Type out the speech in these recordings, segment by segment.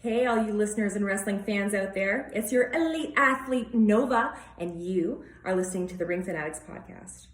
Hey, all you listeners and wrestling fans out there. It's your elite athlete, Nova, and you are listening to the Ring Fanatics podcast.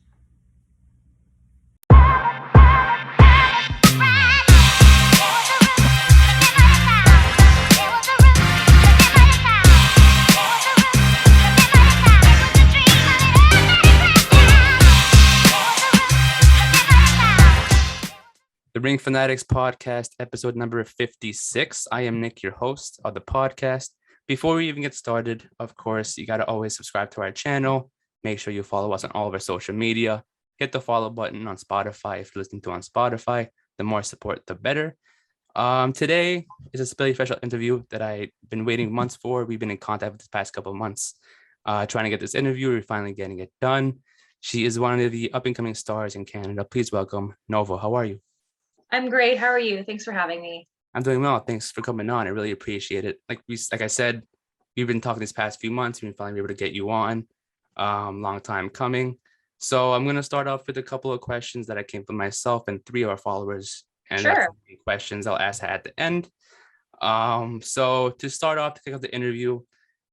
The Ring Fanatics podcast, episode number 56. I am Nick, your host of the podcast. Before we even get started, of course, you got to always subscribe to our channel. Make sure you follow us on all of our social media. Hit the follow button on Spotify if you're listening to on Spotify. The more support, the better. Today is a really special interview that I've been waiting months for. We've been in contact with this past couple of months, trying to get this interview. We're finally getting it done. She is one of the up-and-coming stars in Canada. Please welcome Nova. How are you? I'm great. How are you? Thanks for having me. I'm doing well. Thanks for coming on. I really appreciate it. Like I said, we've been talking this past few months. We've been finally able to get you on. Long time coming. So I'm going to start off with a couple of questions that I came from myself and three of our followers. And Sure. that's the questions I'll ask at the end. So to start off, to kick off the interview,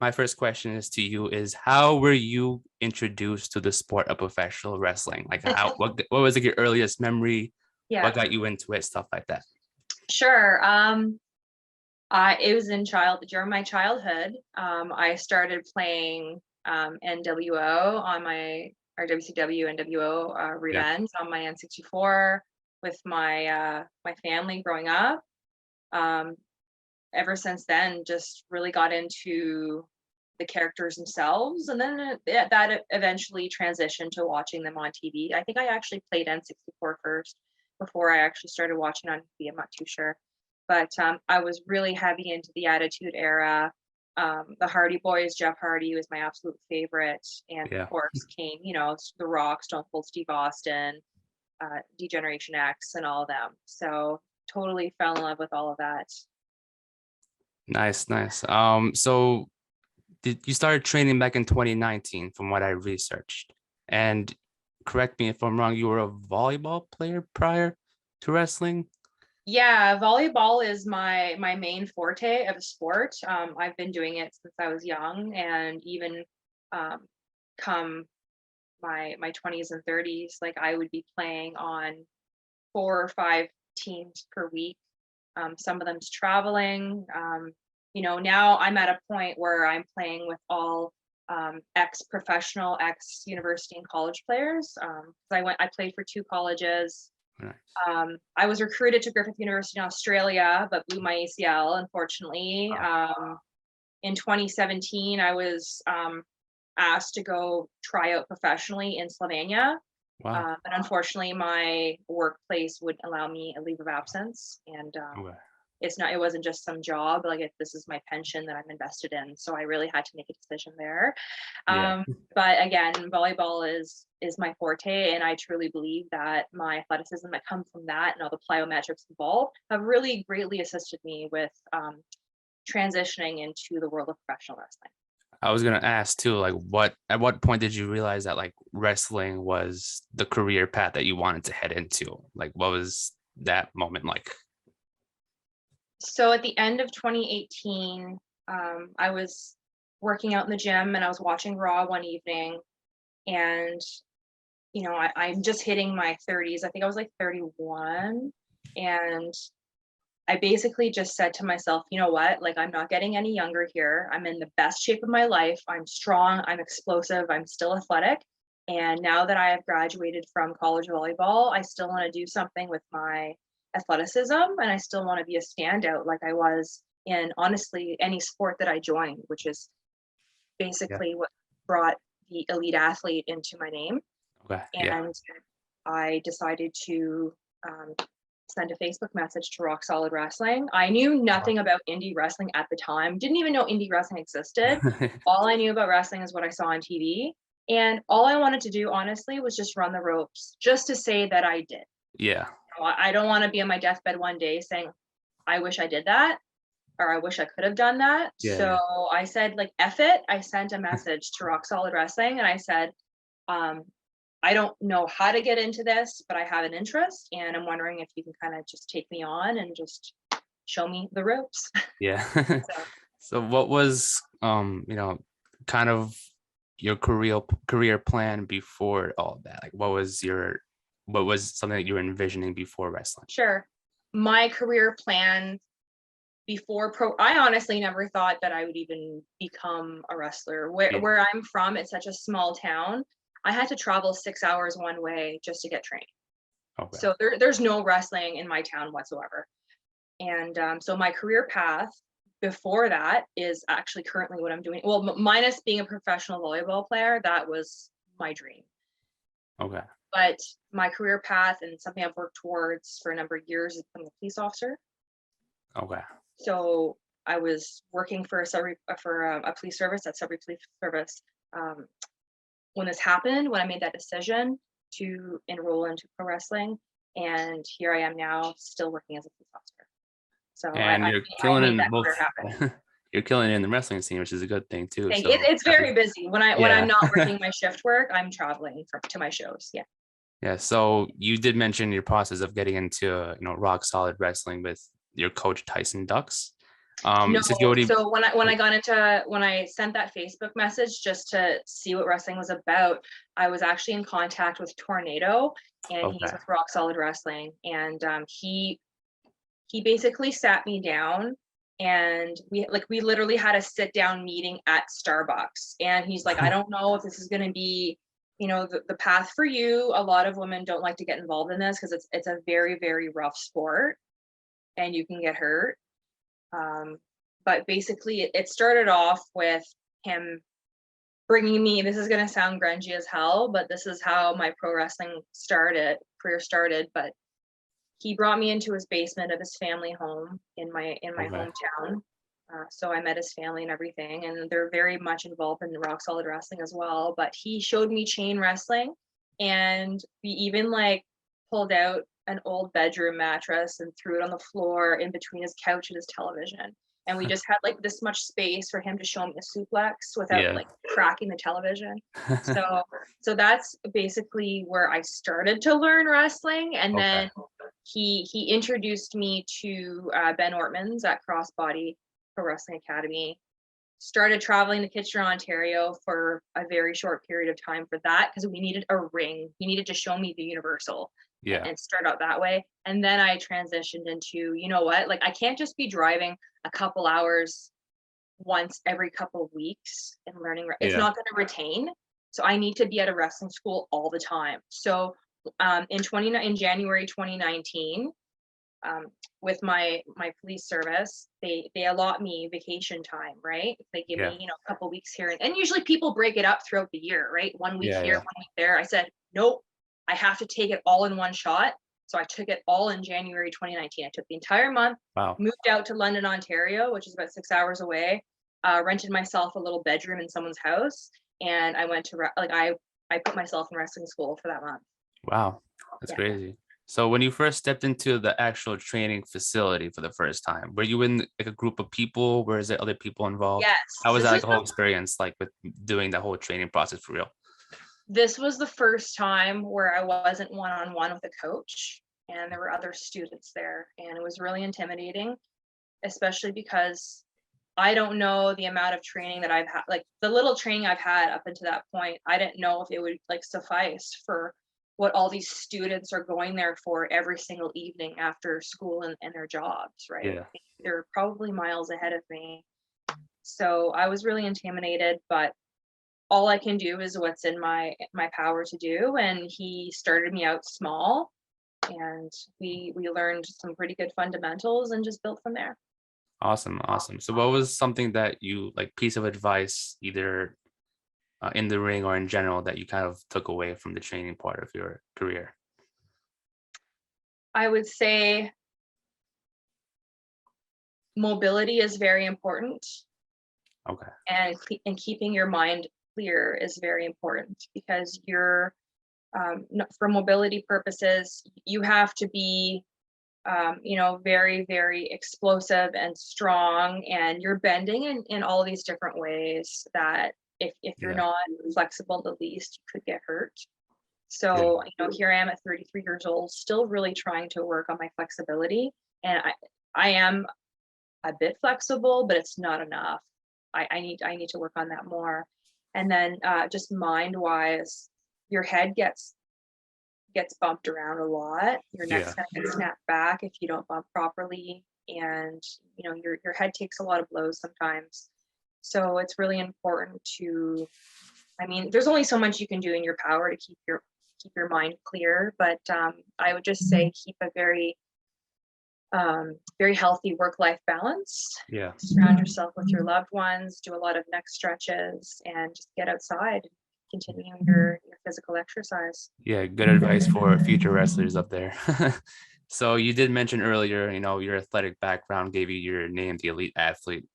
my first question is to you: is how were you introduced to the sport of professional wrestling? Like what was like your earliest memory? Yeah. What got you into it? Stuff like that. Sure. It was during my childhood. I started playing NWO on my WCW NWO Revenge on my N64 with my family growing up. Ever since then, just really got into the characters themselves, and then that eventually transitioned to watching them on TV. I think I actually played N64 first before I actually started watching on TV. I'm not too sure, but I was really heavy into the Attitude Era. The Hardy Boys, Jeff Hardy was my absolute favorite, and of course came, The Rock, Stone Cold Steve Austin, D-Generation X, and all of them. So totally fell in love with all of that. Nice. So you started training back in 2019, from what I researched, and correct me if I'm wrong, you were a volleyball player prior to wrestling? Yeah, volleyball is my main forte of a sport. I've been doing it since I was young, and even come my 20s and 30s, like I would be playing on 4 or 5 teams per week. Some of them's traveling. Now I'm at a point where I'm playing with all ex-professional, ex-university and college players. I played for 2 colleges. Nice. I was recruited to Griffith University in Australia, but blew my ACL, unfortunately. In 2017, I was asked to go try out professionally in Slovenia. Wow. But unfortunately, my workplace wouldn't allow me a leave of absence, and it wasn't just some job. This is my pension that I'm invested in, so I really had to make a decision there. But again, volleyball is my forte, and I truly believe that my athleticism that comes from that and all the plyometrics involved have really greatly assisted me with transitioning into the world of professional wrestling. I was gonna ask too, at what point did you realize that wrestling was the career path that you wanted to head into? What was that moment like? So at the end of 2018, I was working out in the gym and I was watching Raw one evening, and I'm just hitting my 30s. I think I was 31, and I basically just said to myself, you know what, I'm not getting any younger here. I'm in the best shape of my life. I'm strong, I'm explosive, I'm still athletic. And now that I have graduated from college volleyball, I still want to do something with my athleticism, and I still want to be a standout like I was in, honestly, any sport that I joined, which is basically what brought the elite athlete into my name. And I decided to send a Facebook message to Rock Solid Wrestling. I knew nothing about indie wrestling at the time. Didn't even know indie wrestling existed. All I knew about wrestling is what I saw on TV. And all I wanted to do, honestly, was just run the ropes, just to say that I did. Yeah. I don't want to be on my deathbed one day saying, I wish I did that, or I wish I could have done that. So I said, F it. I sent a message to Rock Solid Wrestling, and I said, I don't know how to get into this, but I have an interest, and I'm wondering if you can kind of just take me on and just show me the ropes. Yeah. So So what was kind of your career plan before all that? Like what was something that you were envisioning before wrestling? sure, my career plan before I honestly never thought that I would even become a wrestler. Yeah. Where I'm from, it's such a small town. I had to travel 6 hours one way just to get trained. Okay. So there's no wrestling in my town whatsoever. And so my career path before that is actually currently what I'm doing. Well, minus being a professional volleyball player, that was my dream. Okay. But my career path and something I've worked towards for a number of years is becoming a police officer. Okay. So I was working for a police service, that Sudbury Police Service, when this happened, when I made that decision to enroll into pro wrestling, and here I am now, still working as a police officer. So And I you're I killing it made in that both. career happen. You're killing it in the wrestling scene, which is a good thing too. So It's very busy. When I'm yeah. not working my shift work, I'm traveling to my shows. Yeah. Yeah. So you did mention your process of getting into rock solid wrestling with your coach Tyson Ducks. No, Since you already so when I sent that Facebook message just to see what wrestling was about, I was actually in contact with Tornado, and he's okay. with Rock Solid Wrestling, and he basically sat me down, and we literally had a sit down meeting at Starbucks, and he's like, I don't know if this is going to be the path for you. A lot of women don't like to get involved in this because it's a very, very rough sport and you can get hurt. But basically it started off with him bringing me, this is going to sound grungy as hell, but this is how my pro wrestling career started. But he brought me into his basement of his family home in my Okay. hometown. So I met his family and everything, and they're very much involved in rock solid wrestling as well. But he showed me chain wrestling, and we even pulled out an old bedroom mattress and threw it on the floor in between his couch and his television. And we just had this much space for him to show me a suplex without Yeah. cracking the television. So that's basically where I started to learn wrestling. And Okay. then he introduced me to Ben Ortman's at Crossbody Pro Wrestling Academy. Started traveling to Kitchener, Ontario for a very short period of time for that because we needed a ring. He needed to show me the universal. Yeah. And start out that way. And then I transitioned into, I can't just be driving a couple hours once every couple of weeks and learning. It's not going to retain. So I need to be at a wrestling school all the time. So in January 2019, with my police service, they allot me vacation time, right? They give me, a couple weeks here. And usually people break it up throughout the year, right? 1 week here, 1 week there. I said, nope, I have to take it all in one shot. So I took it all in January 2019. I took the entire month, moved out to London, Ontario, which is about 6 hours away, rented myself a little bedroom in someone's house. And I went to, I put myself in wrestling school for that month. Wow. That's crazy. So when you first stepped into the actual training facility for the first time, were you in a group of people? Were there other people involved? Yes. How was that the whole experience with doing the whole training process for real? This was the first time where I wasn't one-on-one with a coach, and there were other students there, and it was really intimidating, especially because I don't know the amount of training that I've had, the little training I've had up until that point. I didn't know if it would suffice for what all these students are going there for every single evening after school and their jobs, right? Yeah. They're probably miles ahead of me. So I was really intimidated, but all I can do is what's in my power to do. And he started me out small, and we learned some pretty good fundamentals and just built from there. Awesome. So what was something that you piece of advice, either in the ring or in general, that you kind of took away from the training part of your career? I would say mobility is very important. Okay. And keeping your mind clear is very important, because you're for mobility purposes, you have to be very, very explosive and strong, and you're bending in all these different ways that if you're not flexible the least, you could get hurt. So here I am at 33 years old, still really trying to work on my flexibility, and I am a bit flexible, but it's not enough. I need to work on that more. And then just mind wise, your head gets bumped around a lot. Your neck's gonna get snapped back if you don't bump properly, and your head takes a lot of blows sometimes. So it's really important to, I mean, there's only so much you can do in your power to keep your mind clear, but I would just say keep a very very healthy work-life balance. Yeah. Surround yourself with your loved ones, do a lot of neck stretches, and just get outside and continue your physical exercise. Yeah, good advice for future wrestlers up there. So you did mention earlier, your athletic background gave you your name, the elite athlete.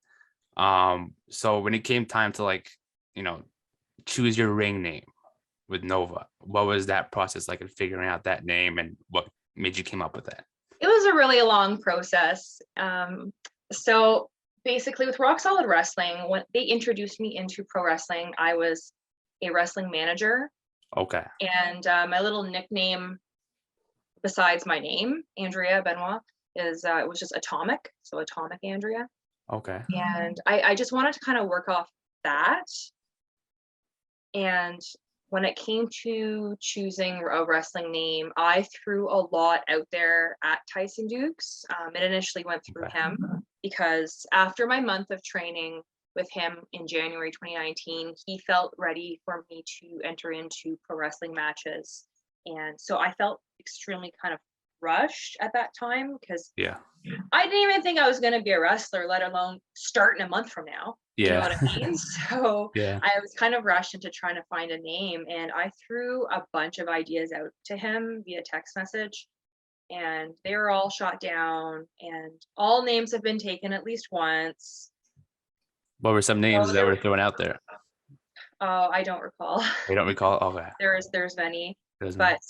So when it came time to choose your ring name with Nova, what was that process like in figuring out that name, and what made you come up with that? It was a really long process. So basically with Rock Solid Wrestling, when they introduced me into pro wrestling, I was a wrestling manager. Okay. And my little nickname besides my name, Andrea Benoit, is it was just Atomic. So Atomic Andrea. Okay. And I just wanted to kind of work off that. And when it came to choosing a wrestling name, I threw a lot out there at Tyson Dukes. It initially went through him because after my month of training with him in January 2019, he felt ready for me to enter into pro wrestling matches. And so I felt extremely kind of rushed at that time because I didn't even think I was going to be a wrestler, let alone start in a month from now. You know what I mean? So I was kind of rushed into trying to find a name, and I threw a bunch of ideas out to him via text message, and they were all shot down, and all names have been taken at least once. What were some names that were thrown out there? Oh, I don't recall. You don't recall? Okay. There's many, but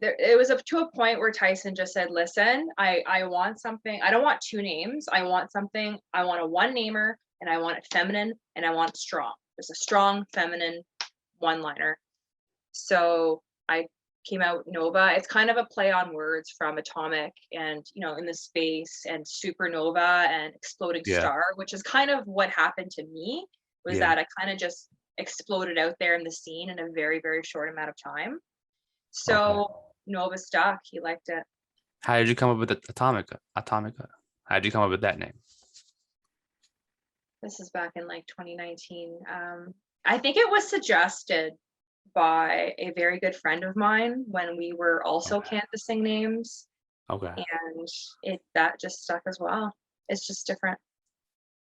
it was up to a point where Tyson just said, listen, I want something. I don't want two names. I want something. I want a one namer, and I want it feminine, and I want it strong. Just a strong feminine one-liner. So I came out with Nova. It's kind of a play on words from atomic and, in the space, and supernova and exploding star, which is kind of what happened to me, was that I kind of just exploded out there in the scene in a very, very short amount of time. So Nova stuck. He liked it. How did you come up with Atomica? How did you come up with that name? This is back in 2019. I think it was suggested by a very good friend of mine when we were also canvassing names. Okay. And that just stuck as well. It's just different.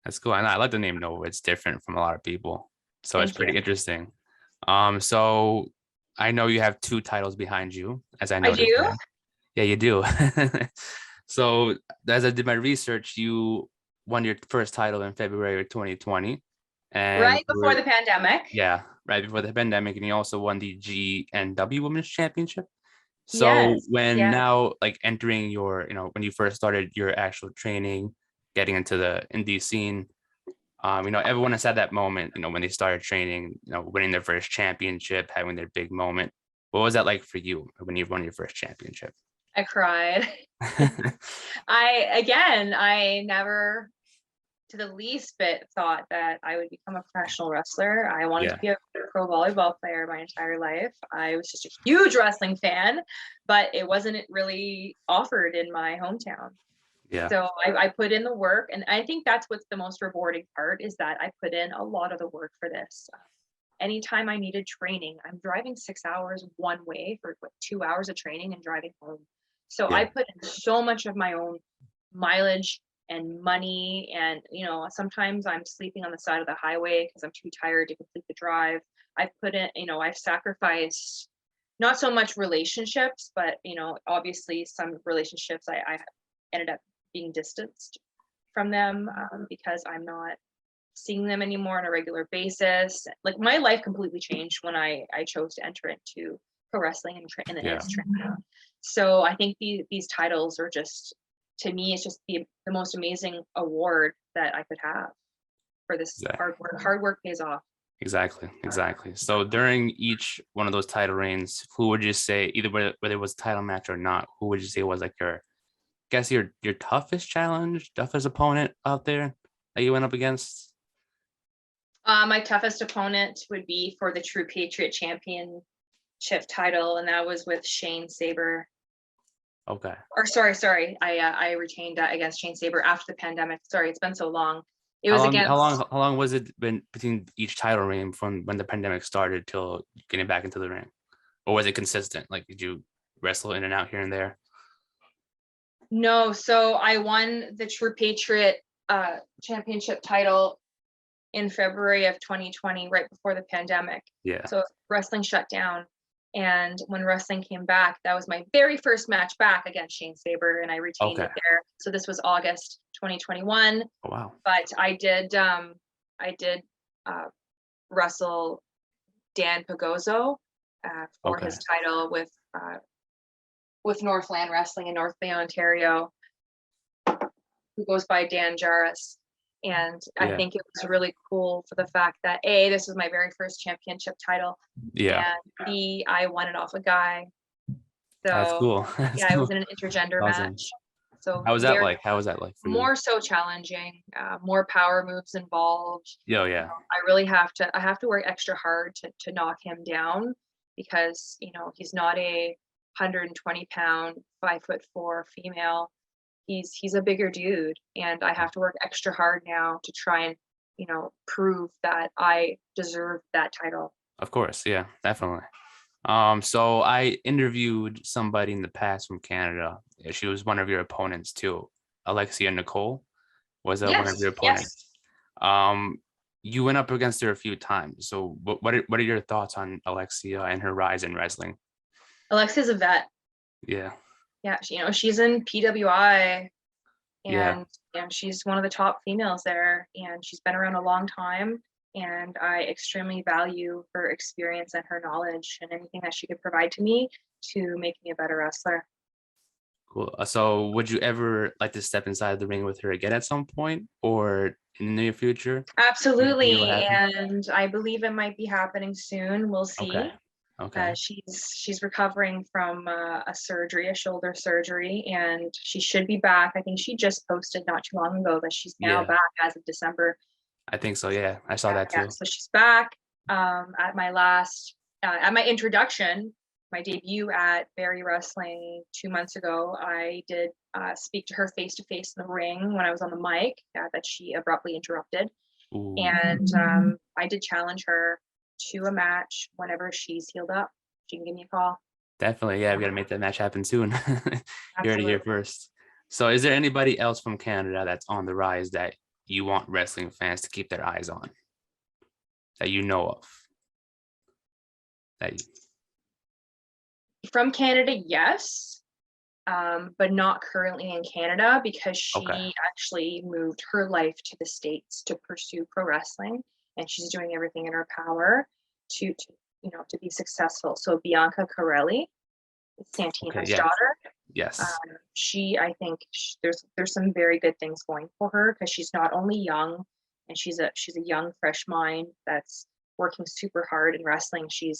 That's cool. And I like the name Nova. It's different from a lot of people. So it's pretty interesting. So I know you have 2 titles behind you, as I noticed. I do? Yeah, you do. So as I did my research, you won your first title in February of 2020. And right before the pandemic. Yeah, right before the pandemic. And you also won the GNW Women's Championship. So now, entering your, when you first started your actual training, getting into the indie scene, everyone has had that moment, when they started training, winning their first championship, having their big moment. What was that like for you when you won your first championship? I cried. I never to the least bit thought that I would become a professional wrestler. I wanted to be a pro volleyball player my entire life. I was just a huge wrestling fan, but it wasn't really offered in my hometown. Yeah. So I put in the work, and I think that's what's the most rewarding part, is that I put in a lot of the work for this. Anytime I needed training, I'm driving 6 hours one way for 2 hours of training and driving home. So I put in so much of my own mileage and money, and sometimes I'm sleeping on the side of the highway because I'm too tired to complete the drive. I've put in, I've sacrificed not so much relationships, but obviously some relationships I ended up being distanced from them because I'm not seeing them anymore on a regular basis. Like, my life completely changed when I chose to enter into pro wrestling and its training. So I think these titles are just, to me, it's just the most amazing award that I could have for this hard work. Hard work pays off. Exactly. So during each one of those title reigns, who would you say, either whether it was a title match or not, who would you say was like your guess your toughest opponent out there that you went up against? My toughest opponent would be for the True Patriot Championship title, and that was with Shane Saber. Okay. Or sorry, I retained against Shane Saber after the pandemic. Sorry, it's been so long. It How was long, against. how long was it been between each title reign from when the pandemic started till getting back into the ring, or was it consistent? Like, did you wrestle in and out here and there? No, so I won the True Patriot Championship title in February of 2020, right before the pandemic. Yeah. So wrestling shut down. And when wrestling came back, that was my very first match back against Shane Saber, and I retained it there. So this was August 2021. Oh, wow. But I did wrestle Dan Pagozzo for his title with Northland Wrestling in North Bay, Ontario, who goes by Dan Jarvis. And I think it was really cool for the fact that A, this was my very first championship title. Yeah. And B, I won it off a guy. So that's cool. That's cool. It was in an intergender match. So how was that like? How was that like for more you? so challenging, more power moves involved. Yeah. I really have to work extra hard to knock him down, because he's not a 120-pound, 5'4" female. He's a bigger dude, and I have to work extra hard now to try and prove that I deserve that title. Of course, yeah, definitely. So I interviewed somebody in the past from Canada. She was one of your opponents too. Alexia Nicole was one of your opponents. Yes. You went up against her a few times. So what are your thoughts on Alexia and her rise in wrestling? Alexia's a vet. Yeah. Yeah, she's in PWI, and yeah. She's one of the top females there, and she's been around a long time, and I extremely value her experience and her knowledge and anything that she could provide to me to make me a better wrestler. Cool. So would you ever like to step inside the ring with her again at some point, or in the near future? Absolutely, and I believe it might be happening soon. We'll see. Okay. She's recovering from a shoulder surgery, and she should be back. I think she just posted not too long ago that she's now back as of December. I think so. Yeah, I saw that too. Yeah. So she's back. At my introduction, my debut at Barrie Wrestling 2 months ago, I did speak to her face to face in the ring when I was on the mic that she abruptly interrupted. Ooh. And I did challenge her to a match whenever she's healed up. She can give me a call. Definitely. Yeah, we got to make that match happen soon. You heard it here first. So is there anybody else from Canada that's on the rise that you want wrestling fans to keep their eyes on, that you know of? From Canada, yes, but not currently in Canada, because she actually moved her life to the States to pursue pro wrestling, and she's doing everything in her power to be successful. So Bianca Corelli, Santina's daughter. Yes. I think there's some very good things going for her, because she's not only young, and she's a young, fresh mind that's working super hard in wrestling. She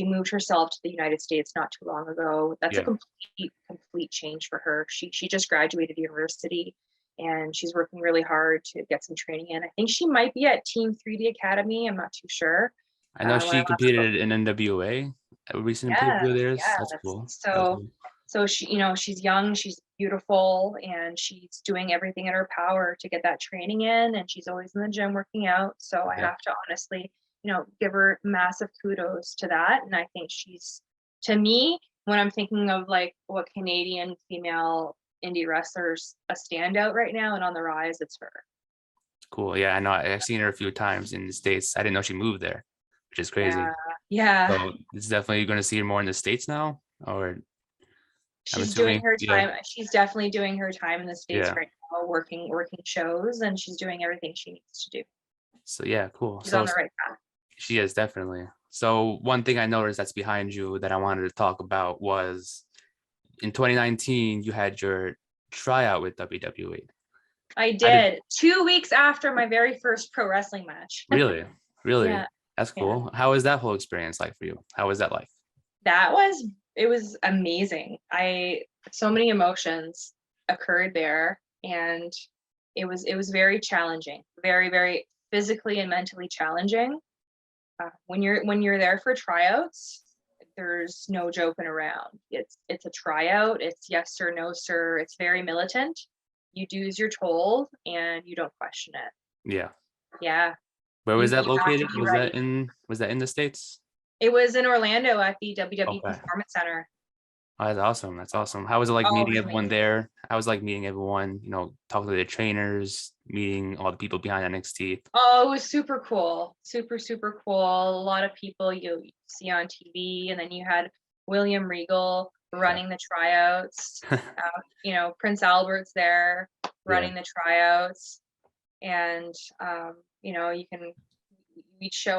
moved herself to the United States not too long ago. That's a complete change for her. She just graduated university, and she's working really hard to get some training in. I think she might be at Team 3D Academy. I'm not too sure. I know she competed in NWA, a recent pay-per-view of theirs. That's cool. So she, she's young, she's beautiful, and she's doing everything in her power to get that training in, and she's always in the gym working out. So I have to honestly, give her massive kudos to that. And I think she's, to me, when I'm thinking of like what Canadian female indie wrestlers a standout right now and on the rise, it's her. Cool. Yeah, I know. I've seen her a few times in the States. I didn't know she moved there, which is crazy. Yeah. So it's definitely going to see her more in the States now, or she's doing her time. She's definitely doing her time in the States right now, working shows, and she's doing everything she needs to do. So yeah, cool. She's on the right path. She is, definitely. So one thing I noticed that's behind you that I wanted to talk about was in 2019, you had your tryout with WWE. I did 2 weeks after my very first pro wrestling match. Really? Yeah. That's cool. How was that whole experience like for you? How was that like? It was amazing. So many emotions. occurred there, and it was very challenging, very, very physically and mentally challenging. When you're there for tryouts, there's no joking around. It's a tryout. It's yes sir, no sir. It's very militant. You do as you're told, and you don't question it. Yeah. Yeah. Where was You that have to located? be Was ready. that in the States? It was in Orlando at the WWE Okay. Performance Center. Oh, that's awesome. That's awesome. How was it like Oh, it meeting was everyone amazing. there? How was it like meeting everyone, talking to the trainers, meeting all the people behind NXT? Oh, it was super cool. Super, super cool. A lot of people you see on TV, and then you had William Regal running the tryouts. Prince Albert's there Yeah. running the tryouts, and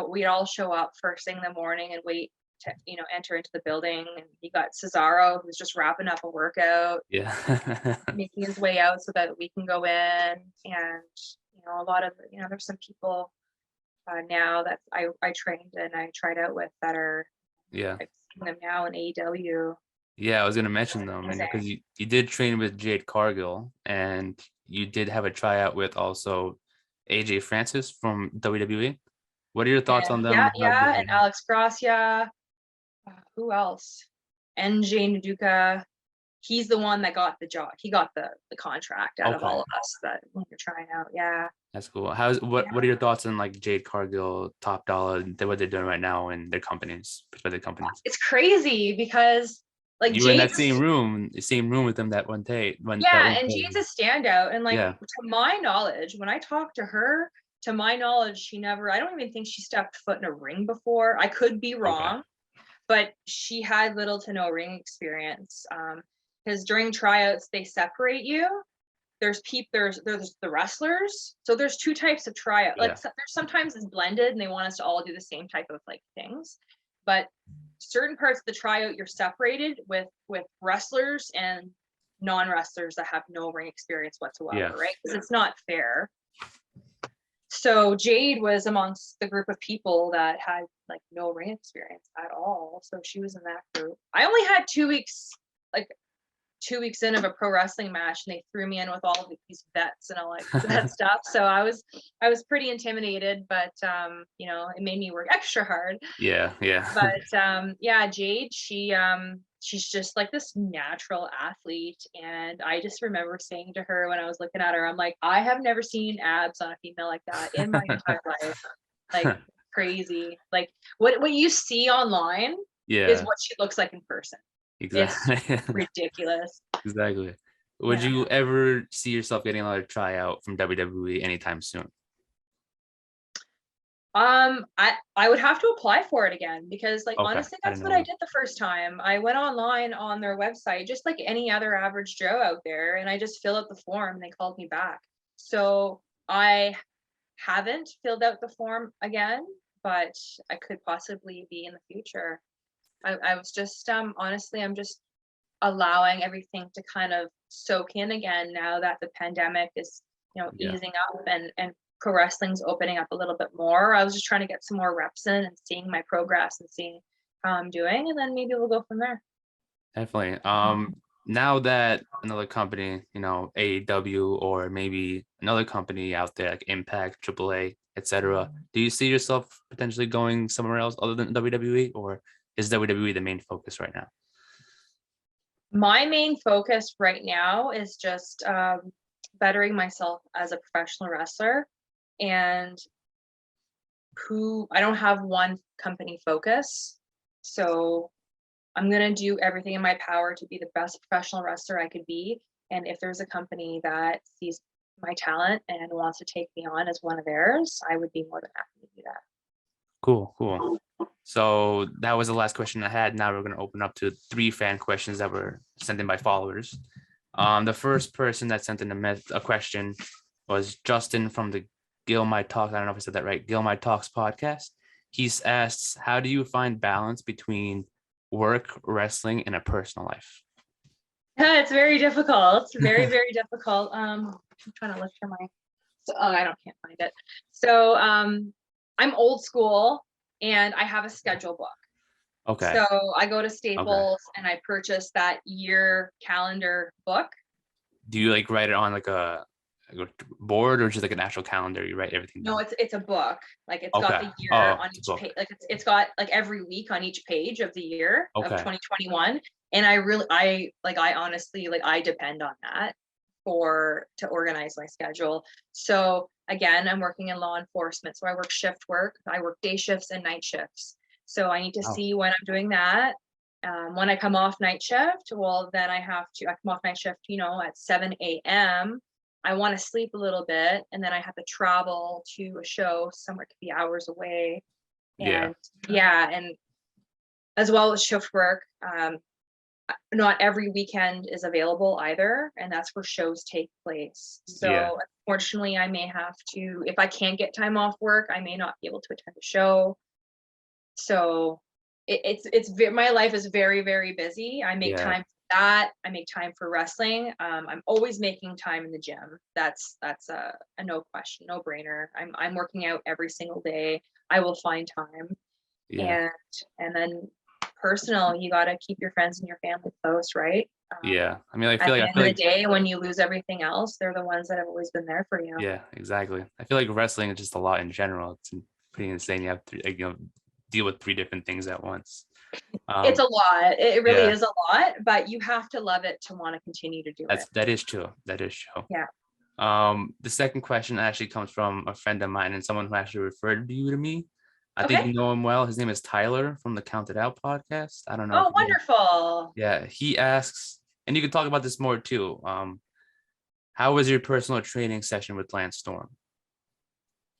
we'd all show up first thing in the morning and wait to enter into the building. And you got Cesaro, who's just wrapping up a workout, Yeah. making his way out so that we can go in. And a lot of there's some people now that I trained and I tried out with that are Yeah. I've seen them now in AEW. Yeah, I was gonna mention them, and because you did train with Jade Cargill, and you did have a tryout with also AJ Francis from WWE. What are your thoughts on And them? and Alex Gracia. Who else? NJ Naduka. He's the one that got the job. He got the contract out of all of us that when you're trying out. Yeah. That's cool. What are your thoughts on like Jade Cargill, Top Dollar, what they're doing right now in their companies, respective companies? It's crazy because like You were in that Jade's same room with them that one day. and Jade's a standout. And like Yeah. to my knowledge, when I talked to her, to my knowledge, I don't even think she stepped foot in a ring before. I could be wrong, but she had little to no ring experience. Because during tryouts, they separate you. There's the wrestlers. So there's two types of tryout. Like there's sometimes it's blended and they want us to all do the same type of like things. But certain parts of the tryout, you're separated with wrestlers and non-wrestlers that have no ring experience whatsoever, right? Because it's not fair. So Jade was amongst the group of people that had like no ring experience at all. So she was in that group. I only had 2 weeks, like 2 weeks in of a pro wrestling match, and they threw me in with all of these vets and all like that stuff. So I was pretty intimidated, but it made me work extra hard. Yeah. But Jade, she's just like this natural athlete. And I just remember saying to her when I was looking at her, I'm like, I have never seen abs on a female like that in my entire life. Like crazy. Like what you see online is what she looks like in person. Exactly. It's ridiculous. Exactly. Would you ever see yourself getting another tryout from WWE anytime soon? I would have to apply for it again because honestly, that's what I did the first time. I went online on their website, just like any other average Joe out there, and I just filled out the form and they called me back. So I haven't filled out the form again, but I could possibly be in the future. I was just honestly, I'm just allowing everything to kind of soak in again now that the pandemic is easing up and pro wrestling's opening up a little bit more. I was just trying to get some more reps in and seeing my progress and seeing how I'm doing, and then maybe we'll go from there. Definitely. Now that another company, AEW or maybe another company out there like Impact, AAA, etc., do you see yourself potentially going somewhere else other than WWE, or is WWE the main focus right now? My main focus right now is just bettering myself as a professional wrestler, and I don't have one company focus. So I'm going to do everything in my power to be the best professional wrestler I could be. And if there's a company that sees my talent and wants to take me on as one of theirs, I would be more than happy to do that. Cool. So that was the last question I had. Now we're going to open up to 3 fan questions that were sent in by followers. The first person that sent in a question was Justin from the Gil My Talks. I don't know if I said that right. Gil My Talks podcast. He's asked, how do you find balance between work, wrestling, and a personal life? It's very difficult. It's very, very difficult. I'm trying to look for can't find it. So I'm old school and I have a schedule book. Okay. So I go to Staples and I purchase that year calendar book. do you like write it on like a board or just like an actual calendar? You write everything No, down? it's a book. Like it's got Okay. the year Oh, on it's a each book. page. Like it's got like every week on each page of the year of Okay. 2021. And I honestly, like I depend on that to organize my schedule. So again, I'm working in law enforcement. So I work shift work. I work day shifts and night shifts. So I need to Oh, see when I'm doing that. When I come off night shift, well, then I come off night shift, at 7 a.m. I want to sleep a little bit, and then I have to travel to a show somewhere, it could be hours away. yeah. And yeah, and as well as shift work, not every weekend is available either, and that's where shows take place. So Yeah. unfortunately, I may have to, if I can't get time off work, I may not be able to attend a show. So my life is very, very busy. I make Yeah. time for that. I make time for wrestling. I'm always making time in the gym. That's a no question, no brainer. I'm working out every single day. I will find time. Yeah. And then personal, you got to keep your friends and your family close, right? Yeah. I mean, At the I end feel of the like, day, when you lose everything else, they're the ones that have always been there for you. yeah, exactly. I feel like wrestling is just a lot in general. It's pretty insane. You have to, like, deal with 3 different things at once. It's a lot. It really Yeah, is a lot, but you have to love it to want to continue to do it. that is true. That is true. Yeah. The second question actually comes from a friend of mine and someone who actually referred you to me. I think Okay. you know him well. His name is Tyler from the Counted Out podcast. I don't know if Oh, you know. wonderful. Yeah, he asks, and you can talk about this more too. How was your personal training session with Lance Storm?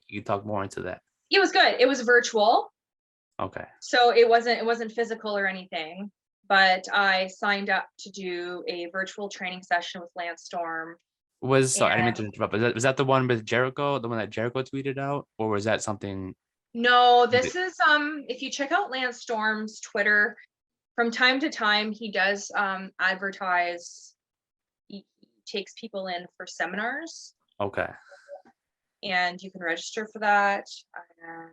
You can talk more into that. It was good. It was virtual. Okay. So it wasn't physical or anything, but I signed up to do a virtual training session with Lance Storm. Sorry, I didn't mean And to interrupt. Was that the one with Jericho, the one that Jericho tweeted out, or was that something? no, this is if you check out Lance Storm's Twitter, from time to time he does advertise. He takes people in for seminars, Okay. and you can register for that. And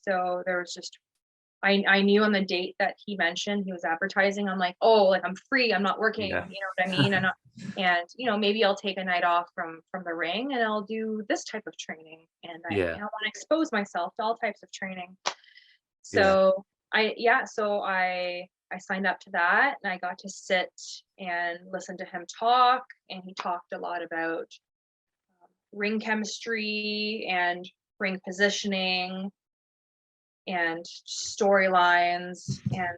so there was just I knew on the date that he mentioned he was advertising. I'm like, oh, like I'm free, I'm not working, Yeah. you know what I mean? And maybe I'll take a night off from the ring and I'll do this type of training. And I Yeah. want to expose myself to all types of training. Yeah. So I signed up to that, and I got to sit and listen to him talk, and he talked a lot about ring chemistry and ring positioning and storylines, and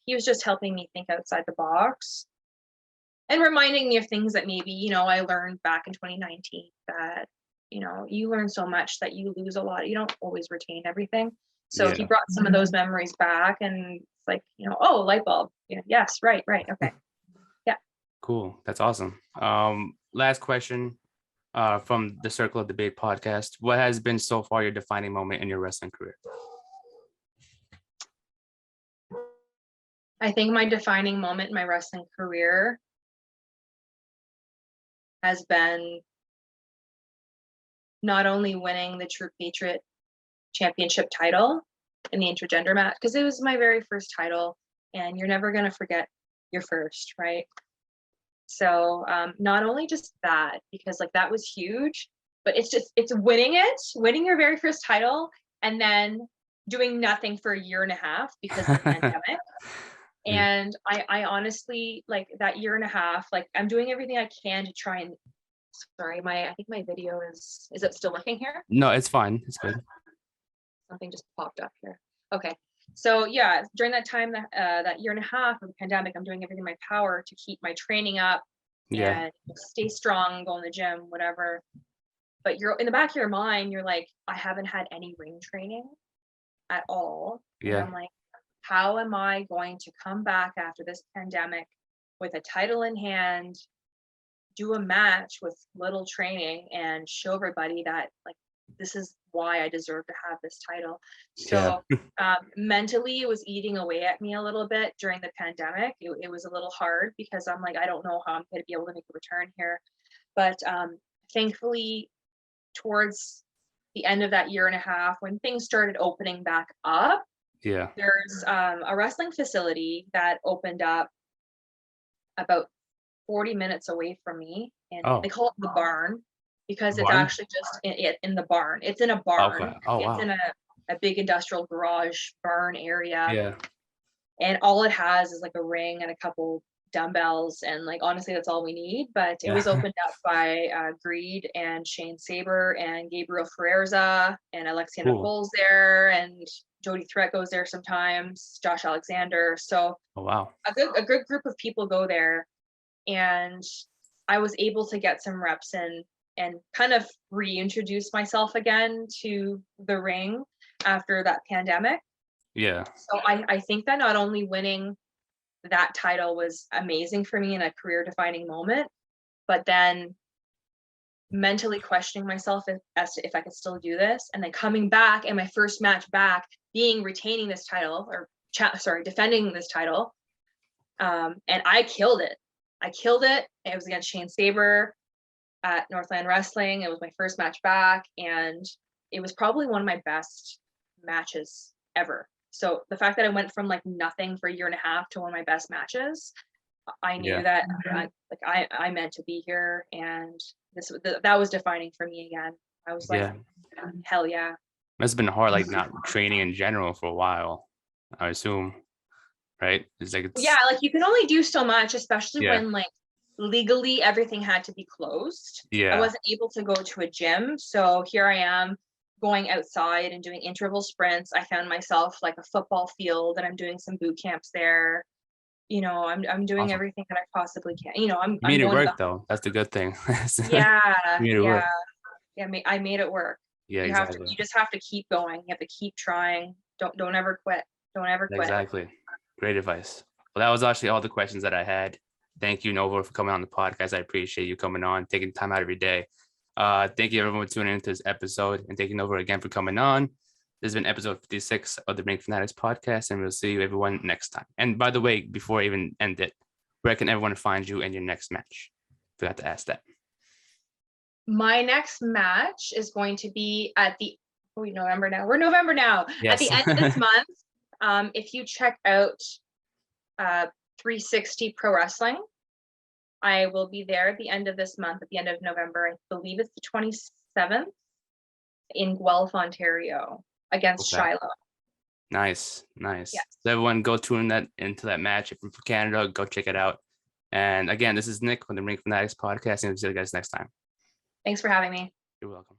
he was just helping me think outside the box and reminding me of things that maybe I learned back in 2019, that you learn so much that you lose a lot, you don't always retain everything. So he Yeah. brought some of those memories back, and it's like, oh, light bulb. Yes, right, okay. Yeah. Cool. That's awesome. Last question from the Circle of Debate podcast. What has been so far your defining moment in your wrestling career? I think my defining moment in my wrestling career has been not only winning the True Patriot Championship title in the intergender match, because it was my very first title, and you're never going to forget your first, right? So not only just that, because like that was huge, but it's winning your very first title, and then doing nothing for a year and a half because of the pandemic. Yeah. And I honestly, like that year and a half, like I'm doing everything I can to try and, sorry, I think my video is it still looking here? No, it's fine. It's good. Something just popped up here. Okay. So yeah, during that time, that year and a half of the pandemic, I'm doing everything in my power to keep my training up Yeah. and stay strong, go in the gym, whatever. But you're in the back of your mind, you're like, I haven't had any ring training at all. And Yeah. I'm like, how am I going to come back after this pandemic with a title in hand, do a match with little training, and show everybody that like this is why I deserve to have this title. So mentally it was eating away at me a little bit during the pandemic. It was a little hard because I'm like, I don't know how I'm going to be able to make a return here. But thankfully, towards the end of that year and a half, when things started opening back up, Yeah. there's a wrestling facility that opened up about 40 minutes away from me, and Oh. they call it the barn because it's Barn? actually just in the barn. It's in a barn. Okay. Oh, It's wow. in a big industrial garage barn area. Yeah. And all it has is like a ring and a couple dumbbells, and like honestly that's all we need. But it was opened up by Greed and Shane Saber and Gabriel Ferrerza and Alexia Cool. Nicole's there, and Jody Threat goes there sometimes, Josh Alexander. So Oh, wow. a good group of people go there, and I was able to get some reps in and kind of reintroduce myself again to the ring after that pandemic. Yeah. So I think that not only winning that title was amazing for me in a career defining moment, but then mentally questioning myself as to if I could still do this, and then coming back and my first match back retaining this title, or defending this title. And I killed it. It was against Shane Saber at Northland Wrestling. It was my first match back, and it was probably one of my best matches ever. So the fact that I went from like nothing for a year and a half to one of my best matches, I knew that I meant to be here, and that was defining for me again. I was like, hell yeah. Must have been hard, like not training in general for a while, I assume, right? It's like like you can only do so much, especially when like legally everything had to be closed. I wasn't able to go to a gym, so here I am going outside and doing interval sprints. I found myself like a football field, and I'm doing some boot camps there. You know, I'm doing everything that I possibly can. You know, I'm made it going work though. That's the good thing. Work. I made it work. Yeah, exactly. You just have to keep going. You have to keep trying. Don't ever quit. Don't ever quit. Exactly. Great advice. Well, that was actually all the questions that I had. Thank you, Nova, for coming on the podcast. I appreciate you coming on, taking time out of your day. Thank you everyone for tuning into this episode, and thank you, Nova, again for coming on. This has been episode 56 of the Ring Fanatics podcast, and we'll see you everyone next time. And by the way, before I even end it, where can everyone find you in your next match? Forgot to ask that. My next match is going to be at the November now. We're November now. Yes. At the end of this month. If you check out 360 Pro Wrestling, I will be there at the end of this month, at the end of November. I believe it's the 27th in Guelph, Ontario, against Shiloh. Nice. Yes. So everyone go tune into that match. If you're from Canada, go check it out. And again, this is Nick from the Ring Fanatics podcast, and we'll see you guys next time. Thanks for having me. You're welcome.